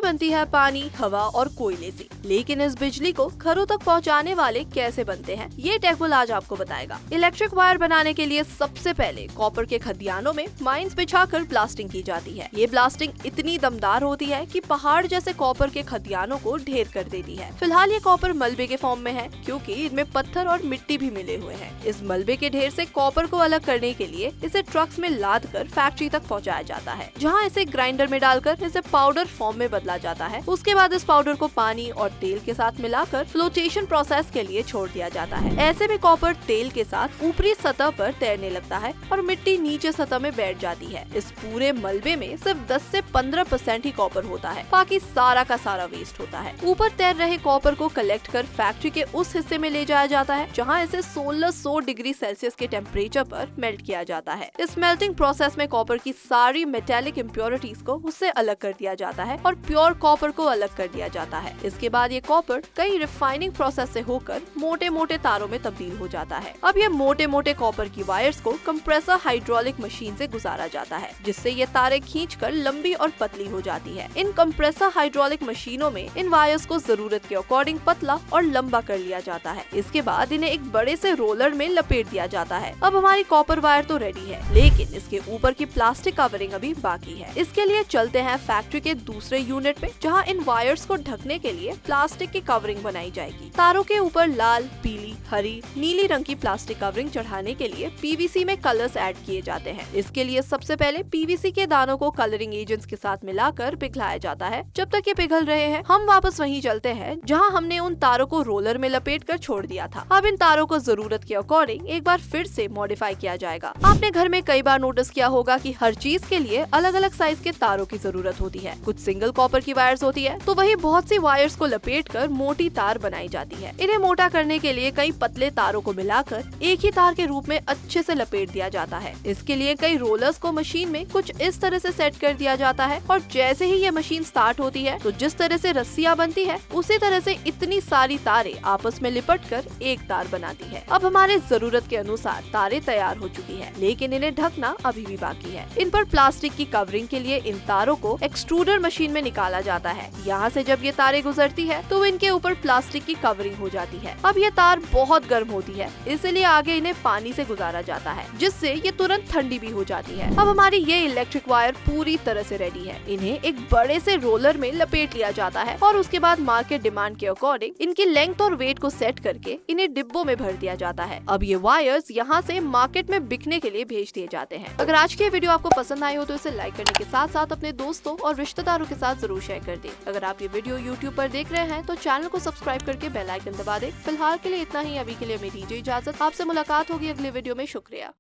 बनती है पानी, हवा और कोयले से। लेकिन इस बिजली को घरों तक पहुंचाने वाले कैसे बनते हैं, ये टेकबुल आज आपको बताएगा। इलेक्ट्रिक वायर बनाने के लिए सबसे पहले कॉपर के खदियानों में माइंस बिछाकर ब्लास्टिंग की जाती है। ये ब्लास्टिंग इतनी दमदार होती है कि पहाड़ जैसे कॉपर के खदियानों को ढेर कर देती है। फिलहाल ये कॉपर मलबे के फॉर्म में है, क्योंकि इनमें पत्थर और मिट्टी भी मिले हुए हैं। इस मलबे के ढेर से कॉपर को अलग करने के लिए इसे ट्रक्स में लाद कर फैक्ट्री तक पहुँचाया जाता है, जहाँ इसे ग्राइंडर में डालकर इसे पाउडर फॉर्म में बदला जाता है। उसके बाद इस पाउडर को पानी और तेल के साथ मिलाकर फ्लोटेशन प्रोसेस के लिए छोड़ दिया जाता है। ऐसे में कॉपर तेल के साथ ऊपरी सतह पर तैरने लगता है और मिट्टी नीचे सतह में बैठ जाती है। इस पूरे मलबे में सिर्फ 10 से 15% ही कॉपर होता है, बाकी सारा का सारा वेस्ट होता है। ऊपर तैर रहे कॉपर को कलेक्ट कर फैक्ट्री के उस हिस्से में ले जाया जाता है जहाँ इसे 1600 डिग्री सेल्सियस के टेम्परेचर पर मेल्ट किया जाता है। इस मेल्टिंग प्रोसेस में कॉपर की सारी मेटेलिक इम्प्योरिटीज को उससे अलग कर दिया जाता है और प्योर कॉपर को अलग कर दिया जाता है। इसके बाद ये कॉपर कई रिफाइनिंग प्रोसेस से होकर मोटे मोटे तारों में तब्दील हो जाता है। अब ये मोटे मोटे कॉपर की वायर्स को कंप्रेसर हाइड्रोलिक मशीन से गुजारा जाता है, जिससे ये तारें खींचकर लंबी और पतली हो जाती है। इन कंप्रेसर हाइड्रोलिक मशीनों में इन वायर्स को जरूरत के अकॉर्डिंग पतला और लंबा कर लिया जाता है। इसके बाद इन्हें एक बड़े से रोलर में लपेट दिया जाता है। अब हमारी कॉपर वायर तो रेडी है, लेकिन इसके ऊपर की प्लास्टिक कवरिंग अभी बाकी है। इसके लिए चलते हैं फैक्ट्री के दूसरे यूनिट में, जहाँ इन वायर्स को ढकने के लिए प्लास्टिक की कवरिंग बनाई जाएगी। तारों के ऊपर लाल, पीली, हरी, नीली रंग की प्लास्टिक कवरिंग चढ़ाने के लिए पीवीसी में कलर्स ऐड किए जाते हैं। इसके लिए सबसे पहले पीवीसी के दानों को कलरिंग एजेंट्स के साथ मिलाकर पिघलाया जाता है। जब तक ये पिघल रहे हैं, हम वापस वहीं चलते हैं जहां हमने उन तारों को रोलर में लपेट कर छोड़ दिया था। अब इन तारों को जरूरत के अकॉर्डिंग एक बार फिर से मॉडिफाई किया जाएगा। आपने घर में कई बार नोटिस किया होगा कि हर चीज के लिए अलग अलग साइज के तारों की जरूरत होती है। कुछ सिंगल कॉपर की वायर्स होती है, तो वही बहुत सी वायर्स को लपेट कर मोटी तार बनाई जाती है। इन्हें मोटा करने के लिए कई पतले तारों को मिलाकर एक ही तार के रूप में अच्छे से लपेट दिया जाता है। इसके लिए कई रोलर्स को मशीन में कुछ इस तरह से सेट कर दिया जाता है और जैसे ही ये मशीन स्टार्ट होती है, तो जिस तरह से रस्सियां बनती है, उसी तरह से इतनी सारी तारें आपस में लिपट कर एक तार बनाती है। अब हमारे जरूरत के अनुसार तारें तैयार हो चुकी है, लेकिन इन्हें ढकना अभी भी बाकी है। इन पर प्लास्टिक की कवरिंग के लिए इन तारों को एक्सट्रूडर मशीन में निकाला जाता है। यहाँ से जब ये तारें गुजरती है, तो इनके ऊपर प्लास्टिक की कवरिंग हो जाती है। अब ये तार बहुत गर्म होती है, इसलिए आगे इन्हें पानी से गुजारा जाता है, जिससे ये तुरंत ठंडी भी हो जाती है। अब हमारी ये इलेक्ट्रिक वायर पूरी तरह से रेडी है। इन्हें एक बड़े से रोलर में लपेट लिया जाता है और उसके बाद मार्केट डिमांड के अकॉर्डिंग इनकी लेंथ और वेट को सेट करके इन्हें डिब्बों में भर दिया जाता है। अब ये वायर्स यहाँ से मार्केट में बिकने के लिए भेज दिए जाते हैं। अगर आज की वीडियो आपको पसंद आई हो तो इसे लाइक करने के साथ साथ अपने दोस्तों और रिश्तेदारों के साथ जरूर शेयर कर दें। अगर आप ये वीडियो यूट्यूब पर देख रहे हैं तो चैनल को सब्सक्राइब करके बेल आइकन दबा दें। फिलहाल के लिए इतना ही। अभी के लिए मेरी दीजिए इजाजत। आपसे मुलाकात होगी अगले वीडियो में। शुक्रिया।